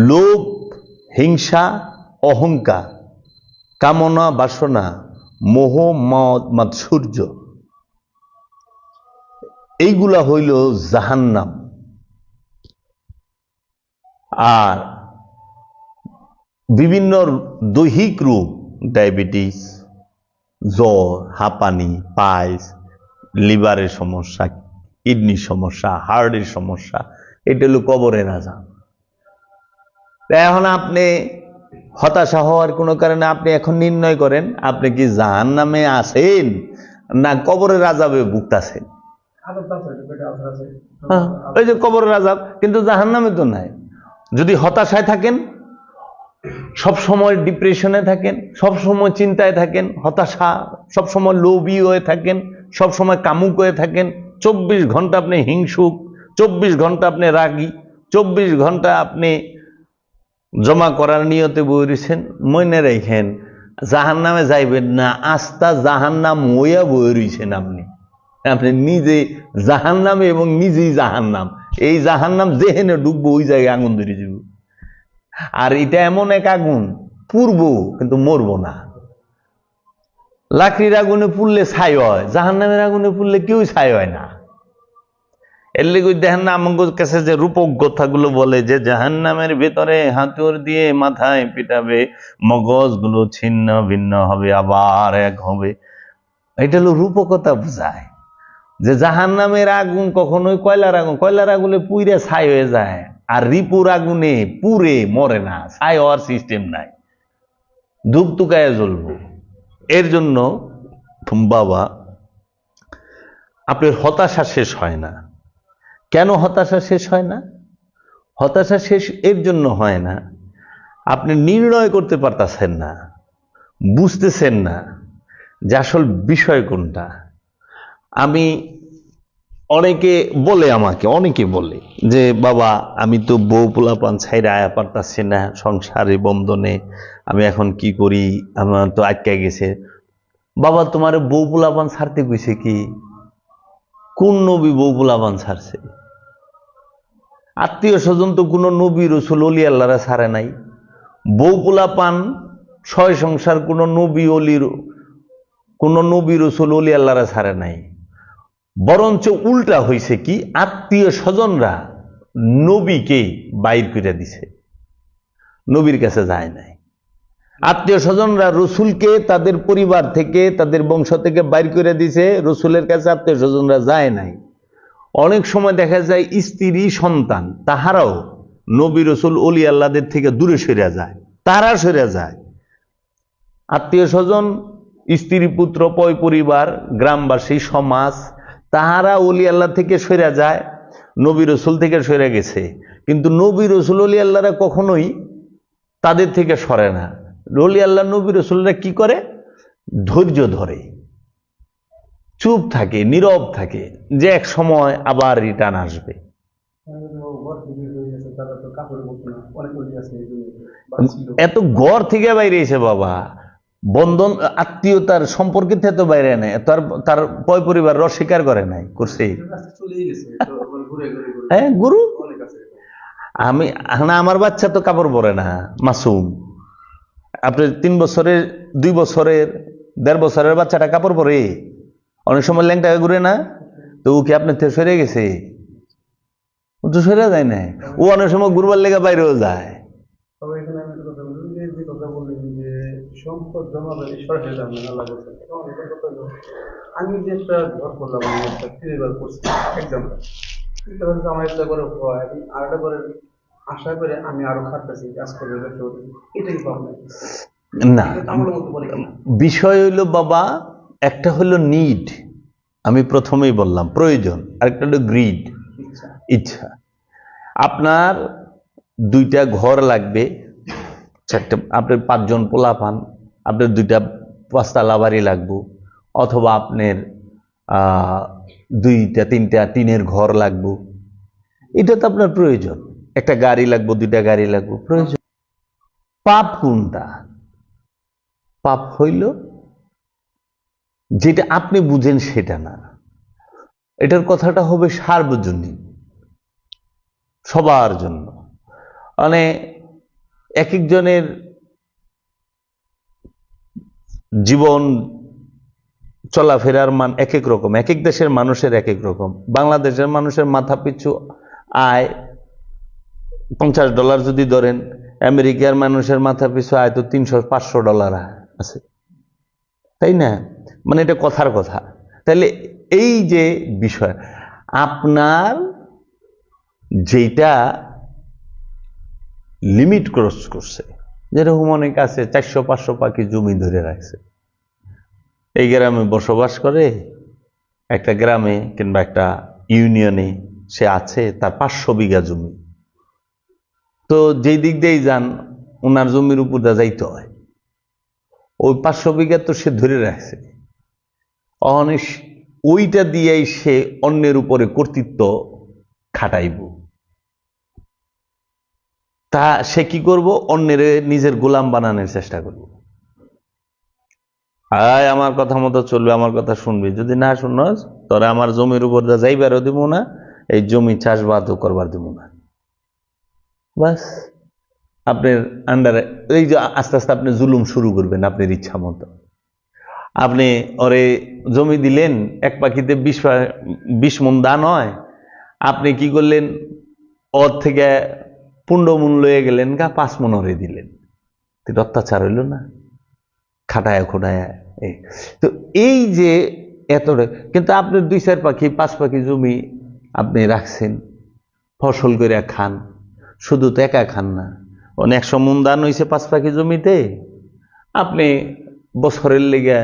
লোভ, হিংসা, অহংকার, কামনা, বাসনা, মোহ, মদ, মাৎসর্য, এইগুলা হইল জাহান্নাম। আর বিভিন্ন দৈহিক রোগ, ডায়াবেটিস, জ্বর, হাঁপানি, পাইলস, লিভারের সমস্যা, কিডনির সমস্যা, হার্টের সমস্যা, এটা হলো কবরের আযাব। এখন আপনি হতাশা হওয়ার কোনো কারণে আপনি এখন নির্ণয় করেন আপনি কি জাহান্নামে আছেন না কবরের আযাবে ভুগতাছেন। ওই যে কবরের আযাব, কিন্তু জাহান্নামে তো নাই। যদি হতাশায় থাকেন, সব সময় ডিপ্রেশনে থাকেন, সব সময় চিন্তায় থাকেন, হতাশা, সব সময় লোভী হয়ে থাকেন, সব সময় কামুক হয়ে থাকেন, 24 ঘন্টা আপনি হিংসুক, 24 ঘন্টা আপনি রাগী, 24 ঘন্টা আপনি জমা করার নিয়তে বই রয়েছেন, মনে রেখেন জাহান্নামে যাইবেন না, আস্তা জাহান্নাম হইয়া বই রয়েছেন। আপনি নিজে জাহান্নামে এবং নিজেই জাহান্নাম। এই জাহান্নাম যেহেনে ডুববো ওই জায়গায় আগুন ধরে যাব। আর এটা এমন এক আগুন, পুড়বো কিন্তু মরবো না। লাকড়ির আগুনে পুড়লে ছাই হয়, জাহান্নামের আগুনে পুড়লে কেউ ছাই হয় না। এর লেগে দেখেন না আমার কাছে যে রূপক কথাগুলো বলে যে জাহান্নামের ভেতরে হাতুড় দিয়ে মাথায় পিটাবে, মগজগুলো ছিন্ন ভিন্ন হবে, আবার এক হবে। এটা হলো রূপকতা বোঝায় যে জাহান্নামের আগুন কখনোই কয়লার আগুন, কয়লার আগুনে পুইরে ছাই হয়ে যায়, আর রিপুর আগুনে পুড়ে মরে না, ছাই হওয়ার সিস্টেম নাই, ধুকতুকায় জ্বলবো। এর জন্য বাবা আপনার হতাশা শেষ হয় না। কেন হতাশা শেষ হয় না? হতাশা শেষ এর জন্য হয় না, আপনি নির্ণয় করতে পারতেছেন না, বুঝতেছেন না যে আসল বিষয় কোনটা। আমি অনেকে বলে যে বাবা আমি তো বউ পোলাপান ছাইরা আয়া পারতাছি না, সংসারে বন্ধনে আমি এখন কি করি, আমার তো আটকে গেছে। বাবা তোমার বউ পোলাপান ছাড়তে কইছে কি? কোন নবী বউ পোলাপান ছাড়ছে? আত্মীয় স্বজন তো কোনো নবী রসুল অলি আল্লাহরা ছাড়ে নাই। বউ পোলাপান ছয় সংসার কোনো নবী রসুল অলি আল্লাহরা ছাড়ে নাই। বরঞ্চ উল্টা হয়েছে কি, আত্মীয় স্বজনরা নবীকে বাইর করে দিছে, নবীর কাছে যায় নাই। আত্মীয় স্বজনরা রসুলকে তাদের পরিবার থেকে, তাদের বংশ থেকে বাইর করে দিছে, রসুলের কাছে আত্মীয় স্বজনরা যায় নাই। অনেক সময় দেখা যায় স্ত্রী সন্তান তাহারাও নবী রসুল অলি আল্লাহদের থেকে দূরে সরে যায়, তারা সরে যায়। আত্মীয় স্বজন, স্ত্রী পুত্র, পয় পরিবার, গ্রামবাসী, সমাজ, তাহারা অলি আল্লাহ থেকে সরে যায়, নবী রসুল থেকে সরে গেছে। কিন্তু নবী রসুল অলি আল্লাহরা কখনোই তাদের থেকে সরে না। অলি আল্লাহ নবী রসুলরা কি করে? ধৈর্য ধরে, চুপ থাকে, নীরব থাকে, যে এক সময় আবার রিটার্ন আসবে। এত ঘর থেকে বাইরে এসে বাবা বন্ধন আত্মীয়তার সম্পর্কের থেকে তো বাইরে নেই, তার পয় পরিবার অস্বীকার করে নাই, করছে। হ্যাঁ গুরু, আমার বাচ্চা তো কাপড় পরে না, মাসুম। আপনার 3 বছরের, 2 বছরের, 1.5 বছরের বাচ্চাটা কাপড় পরে? অনেক সময় ল্যাংটা ঘুরে না, তো ও কি আপনার থেকে সরে গেছে? ও তো সরে যায় না, ও অনেক সময় ঘুরবার লেগে বাইরেও যায়। আমি যে একটা ঘর করলাম, আমার একটা করে আর একটা করে আশা করে আমি আরো খাটতেছি, কাজ করবে, এটাই না। বিষয় হইলো বাবা, একটা হলো নিড, আমি প্রথমেই বললাম প্রয়োজন, আরেকটা হলো গ্রিড, ইচ্ছা। আপনার 2টা ঘর লাগবে, 4টা, আপনার 5 জন পোলা পান, আপনার 2টা 5তলা বাড়ি লাগবে, অথবা আপনার 2টা 3টা টিনের ঘর লাগবে, এটা তো আপনার প্রয়োজন। একটা গাড়ি লাগবে, 2টা গাড়ি লাগবে, প্রয়োজন। পাপ কোনটা? পাপ হইল যেটা আপনি বুঝেন সেটা না, এটার কথাটা হবে সার্বজনীন, সবার জন্য। মানে এক একজনের জীবন চলাফেরার মান এক এক রকম, এক এক দেশের মানুষের এক এক রকম। বাংলাদেশের মানুষের মাথা পিছু আয় $50 যদি ধরেন, আমেরিকার মানুষের মাথা পিছু আয় তো $300-500 আছে, তাই না? মানে এটা কথার কথা। তাহলে এই যে বিষয়, আপনার যেটা লিমিট ক্রস করছে, যেরকম অনেক আছে 400-500 পাখি জমি ধরে রাখছে, এই গ্রামে বসবাস করে, একটা গ্রামে কিংবা একটা ইউনিয়নে সে আছে, তার 500 বিঘা জমি। তো যেই দিক দিয়েই যান ওনার জমির উপর দা যাইতে হয়, ওই 500 বিঘা তো সে ধরে রাখছে, অনিশ ওইটা দিয়েই সে অন্যের উপরে কর্তৃত্ব খাটাইব। তা সে কি করব? অন্যের নিজের গোলাম বানানোর চেষ্টা করব। আয় আমার কথা মতো চলবে, আমার কথা শুনবি, যদি না শুনস তোরা আমার জমির উপর দা যাইবারও দিব না, এই জমি চাষবাদও করবার দিব না। বাস আপনার আন্ডারে এই যে আস্তে আস্তে আপনি জুলুম শুরু করবেন আপনার ইচ্ছা মতো। আপনি ওরে জমি দিলেন, এক পাখিতে 20 মণ দান হয়, আপনি কি করলেন? ওর থেকে 15 মণ লয়ে গেলেন, 5 মণ ওরে দিলেন। অত্যাচার হইল না? খাটায় খোটায়। তো এই যে এতটা, কিন্তু আপনি 2-4 পাখি 5 পাখি জমি আপনি রাখছেন, ফসল করে খান। শুধু তো একা খান না, অনেক 100 মণ দান হয়েছে 5 পাখি জমিতে, আপনি বছরের লেগে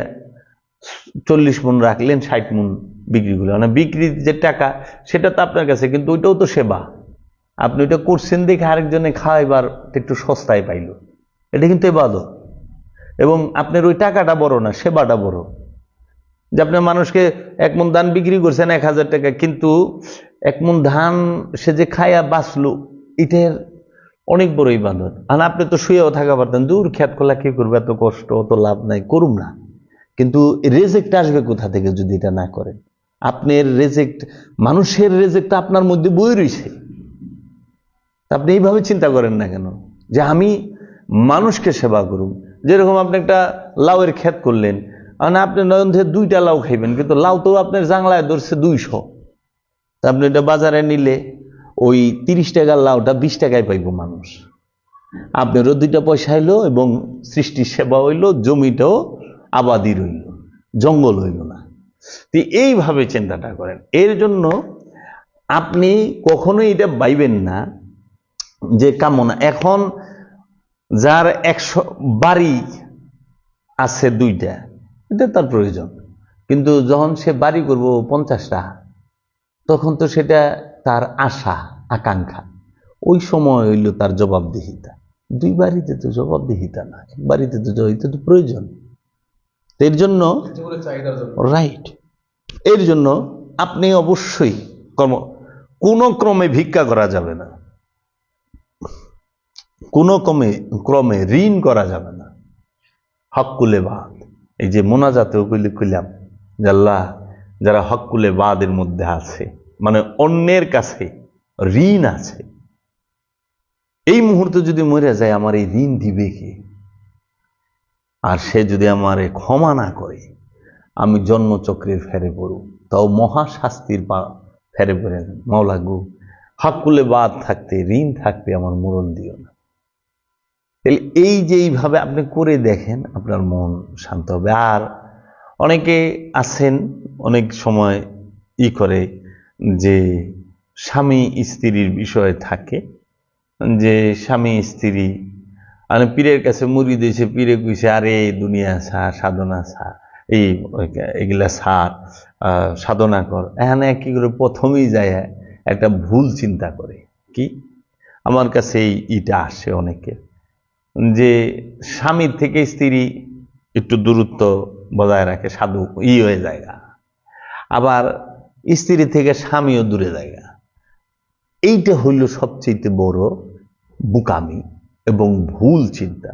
40 মণ রাখলেন, 60 মণ বিক্রি করলেন। মানে বিক্রির যে টাকা সেটা তো আপনার কাছে, কিন্তু ওইটাও তো সেবা। আপনি ওইটা করছেন দেখে আরেকজনে খাওয়াইবার একটু সস্তায় পাইল, এটা কিন্তু ইবাদত। এবং আপনার ওই টাকাটা বড় না, সেবাটা বড়। যে আপনি মানুষকে 1 মণ ধান বিক্রি করছেন 1000 টাকা, কিন্তু 1 মণ ধান সে যে খায়া বাঁচলো, এটার অনেক বড় ইবাদত। আর আপনি তো শুয়েও থাকা পারতেন, দূর খেত খোলা কি করবে, এত কষ্ট, অত লাভ নাই, করুম না। কিন্তু রেজেক্ট আসবে কোথা থেকে যদি এটা না করেন? আপনার রেজেক্ট, মানুষের রেজেক্ট আপনার মধ্যে বই রয়েছে। আপনি এইভাবে চিন্তা করেন না কেন যে আমি মানুষকে সেবা করুন? যেরকম আপনি একটা লাউয়ের ক্ষেত করলেন, মানে আপনি নয়ন থেকে 2টা লাউ খাইবেন, কিন্তু লাউ তো আপনার জাংলায় ধরছে 200। আপনি এটা বাজারে নিলে ওই 30 টাকার লাউটা 20 টাকায় পাইব মানুষ। আপনারও 2টা পয়সা হইলো এবং সৃষ্টির সেবা হইল, জমিটাও আবাদি রইল, জঙ্গল হইল না। তো এইভাবে চিন্তাটা করেন। এর জন্য আপনি কখনোই এটা ভাইবেন না যে কামনা। এখন যার 100 বাড়ি আছে 2টা, এটা তার প্রয়োজন, কিন্তু যখন সে বাড়ি করব 50টা, তখন তো সেটা তার আশা আকাঙ্ক্ষা। ওই সময় হইল তার জবাবদিহিতা। 2 বাড়িতে তো জবাবদিহিতা না, 1 বাড়িতে তো এটা তো প্রয়োজন। এর জন্য রাইট, এর জন্য আপনি অবশ্যই কোনো ক্রমে ভিক্ষা করা যাবে না, কোনো ক্রমে ঋণ করা যাবে না। হক্কুলে বাদ, এই যে মোনাজাতেও কইলাম যে আল্লাহ, যারা হক্কুলে বাদের মধ্যে আছে, মানে অন্যের কাছে ঋণ আছে, এই মুহূর্তে যদি মরে যায় আমার এই ঋণ দিবে কে? আর সে যদি আমারে ক্ষমা না করে, আমি জন্মচক্রের ফেরে পড়ব, তাও মহাশাস্তির ফেরে পড়ে। মাওলা গো, হক্কুলে বাদ থাকতে, ঋণ থাকতে আমার মরণ দিও না। তাহলে এই যে এইভাবে আপনি করে দেখেন, আপনার মন শান্ত হবে। আর অনেকে আছেন অনেক সময় করে যে স্বামী স্ত্রীর বিষয় থাকে, যে স্বামী স্ত্রী মানে পীরের কাছে মুড়ি দিয়েছে, পীরে কইছে আরে দুনিয়া ছাড়, সাধনা ছাড়, এগুলা ছাড়, সাধনা কর। এখানে কি করে প্রথমেই যায় একটা ভুল চিন্তা করে। কি, আমার কাছে এইটা আসে অনেকে, যে স্বামীর থেকে স্ত্রী একটু দূরত্ব বজায় রাখে, সাধু হয়ে যায়, আবার স্ত্রী থেকে স্বামীও দূরে যায়। এইটা হইল সবচেয়ে বড় বোকামি এবং ভুল চিন্তা।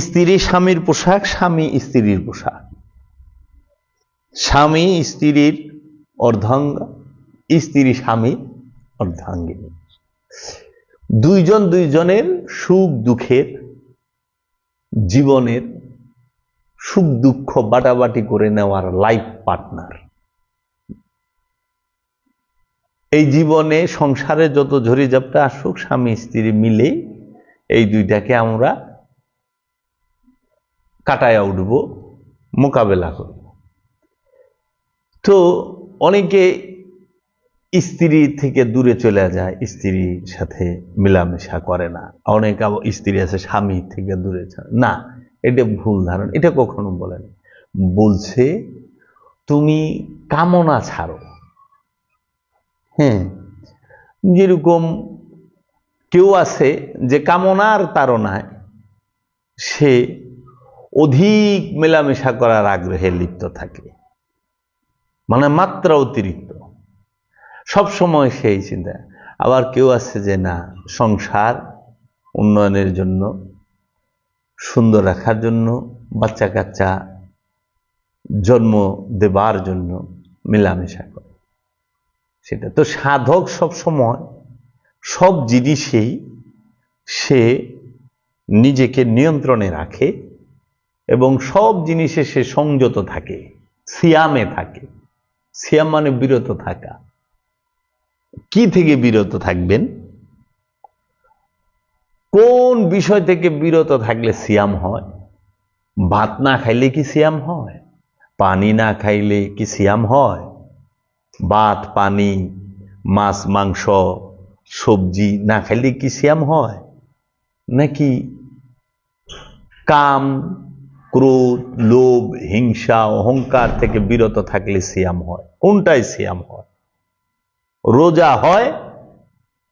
স্ত্রী স্বামীর পোশাক, স্বামী স্ত্রীর পোশাক, স্বামী স্ত্রীর অর্ধাঙ্গ, স্ত্রী স্বামী অর্ধাঙ্গিনী। দুইজন দুইজনের সুখ দুঃখের, জীবনের সুখ দুঃখ বাটাবাটি করে নেওয়ার লাইফ পার্টনার। এই জীবনে সংসারে যত ঝড়িঝাপটা আসুক, স্বামী স্ত্রী মিলে এই দুইটাকে আমরা কাটায়া উঠব, মোকাবেলা করব। তো অনেকে স্ত্রী থেকে দূরে চলে যায়, স্ত্রীর সাথে মেলামেশা করে না। অনেক স্ত্রী আছে স্বামী থেকে দূরে চলে না, এটা ভুল ধারণা। এটা কখনো বলেন, বলছে তুমি কামনা ছাড়ো। হ্যাঁ, যেরকম কেউ আছে যে কামনার তাড়নায় সে অধিক মেলামেশা করার আগ্রহে লিপ্ত থাকে, মানে মাত্রা অতিরিক্ত, সব সময় সেই চিন্তা। আবার কেউ আছে যে না, সংসার উন্নয়নের জন্য, সুন্দর রাখার জন্য, বাচ্চা কাচ্চা জন্ম দেবার জন্য মেলামেশা করে। সেটা তো সাধক সব সময় সব জিনিসেই সে নিজেকে নিয়ন্ত্রণে রাখে এবং সব জিনিসে সে সংযত থাকে, সিয়ামে থাকে। সিয়াম মানে বিরত থাকা। কি থেকে বিরত থাকবেন? কোন বিষয় থেকে বিরত থাকলে সিয়াম হয়? ভাত না খাইলে কি সিয়াম হয়? পানি না খাইলে কি সিয়াম হয়? ভাত, পানি, মাছ, মাংস, সবজি না খাইলে কি সিয়াম হয়? নাকি কাম, ক্রোধ, লোভ, হিংসা, অহংকার থেকে বিরত থাকলে সিয়াম হয়? কোনটাই সিয়াম হয়? রোজা হয়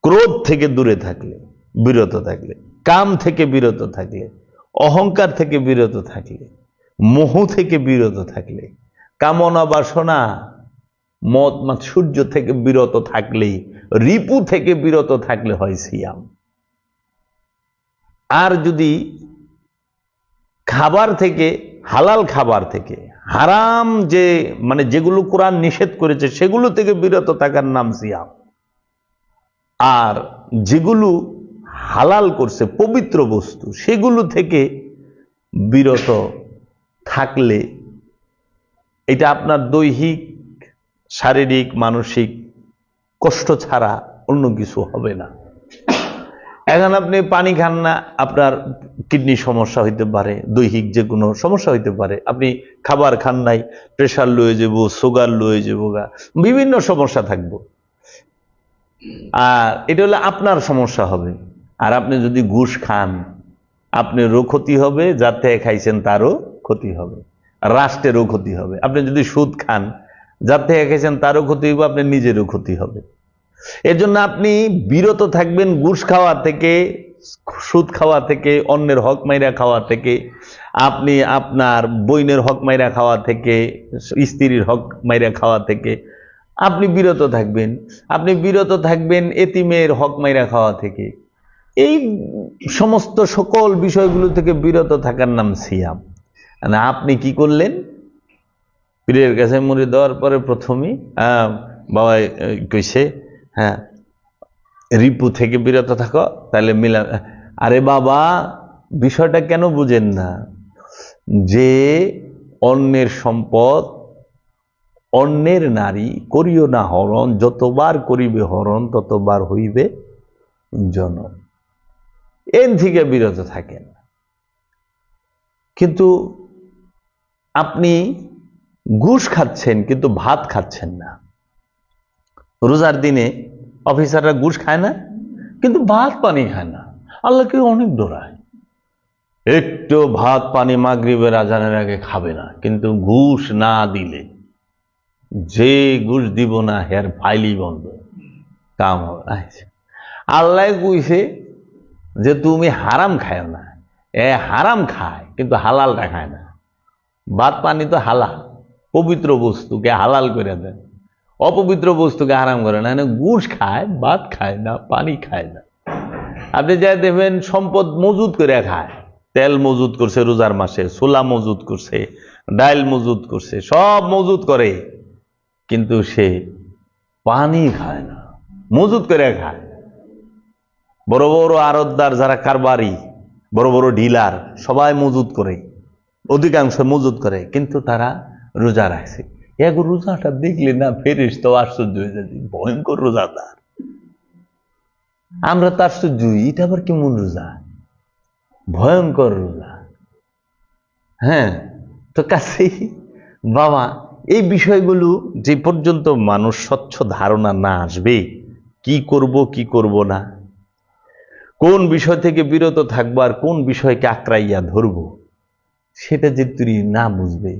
ক্রোধ থেকে দূরে থাকলে, বিরত থাকলে, কাম থেকে বিরত থাকলে, অহংকার থেকে বিরত থাকলে, মোহ থেকে বিরত থাকলে, কামনা বাসনা, মদ মাৎসর্য থেকে বিরত থাকলেই, রিপু থেকে বিরত থাকলে হয় সিয়াম। আর যদি খাবার থেকে, হালাল খাবার থেকে, হারাম যে মানে যেগুলো কোরআন নিষেধ করেছে সেগুলো থেকে বিরত থাকার নাম সিয়াম। আর যেগুলো হালাল করছে, পবিত্র বস্তু, সেগুলো থেকে বিরত থাকলে এটা আপনার দৈহিক, শারীরিক, মানসিক কষ্ট ছাড়া অন্য কিছু হবে না। এখন আপনি পানি খান না, আপনার কিডনি সমস্যা হইতে পারে, দৈহিক যে কোনো সমস্যা হইতে পারে। আপনি খাবার খান নাই, প্রেশার লয়ে যাব, সুগার লয়ে যাব, বিভিন্ন সমস্যা থাকবো। আর এটা হলে আপনার সমস্যা হবে। আর আপনি যদি ঘুষ খান, আপনারও ক্ষতি হবে, যার থেকে খাইছেন তারও ক্ষতি হবে, রাষ্ট্রেরও ক্ষতি হবে। আপনি যদি সুদ খান, যার থেকে খাইছেন তারও ক্ষতি হবে, আপনার নিজেরও ক্ষতি হবে। এর জন্য আপনি বিরত থাকবেন ঘুষ খাওয়া থেকে, সুদ খাওয়া থেকে, অন্যের হক মাইরা খাওয়া থেকে, আপনি আপনার বইনের হক মাইরা খাওয়া থেকে, স্ত্রীর হক মাইরা খাওয়া থেকে আপনি বিরত থাকবেন। আপনি বিরত থাকবেন এতিমের হক মাইরা খাওয়া থেকে। এই সমস্ত সকল বিষয়গুলো থেকে বিরত থাকার নাম সিয়াম। আপনি কি করলেন? পীরের কাছে মুড়ি দেওয়ার পরে প্রথমেই বাবা কইছে, হ্যাঁ, রিপু থেকে বিরত থাকো, তাহলে মিলা। আরে বাবা, বিষয়টা কেন বুঝেন না? যে অন্যের সম্পদ, অন্যের নারী করিও না হরণ, যতবার করিবে হরণ ততবার হইবে জনম। এর থেকে বিরত থাকেন। কিন্তু আপনি ঘুষ খাচ্ছেন কিন্তু ভাত খাচ্ছেন না। রোজার দিনে অফিসাররা ঘুষ খায় না, কিন্তু ভাত পানি খায় না। আল্লাহকে অনেক ডরায়। একটু ভাত পানি মাগরিবের আজানের আগে খাবে না, কিন্তু ঘুষ না দিলে, যে ঘুষ দিব না হের ফাইলই বন্ধ, কাম হবে। আল্লাহ কইছে যে তুমি হারাম খায় না। হারাম খায় কিন্তু হালালটা খায় না। ভাত পানি তো হালাল, পবিত্র বস্তুকে হালাল করে দেন, অপবিত্র বস্তুকে হারাম করে না। ঘুষ খায়, ভাত খায় না, পানি খায় না। আপনি যাই দেখবেন সম্পদ মজুদ করে খায়, তেল মজুদ করছে রোজার মাসে, ছোলা মজুদ করছে, ডাইল মজুদ করছে, সব মজুদ করে, কিন্তু সে পানি খায় না, মজুদ করে খায়। বড় বড় আড়তদার যারা কারবারি, বড় বড় ডিলার সবাই মজুদ করে, অধিকাংশ মজুদ করে, কিন্তু তারা রোজা রাখছে। এক রোজাটা দেখলে না ফেরেশতা আশ্চর্য হয়ে যায়, ভয়ঙ্কর রোজাদার। আমরা তো আশ্চর্য, এটা আবার কেমন রোজা, ভয়ঙ্কর রোজা। হ্যাঁ, তো কাছেই বাবা, এই বিষয়গুলো যে পর্যন্ত মানুষ স্বচ্ছ ধারণা না আসবে, কি করব কি করব না, কোন বিষয় থেকে বিরত থাকবো আর কোন বিষয়কে আঁকড়াইয়া ধরবো, সেটা যে তুই না বুঝবে,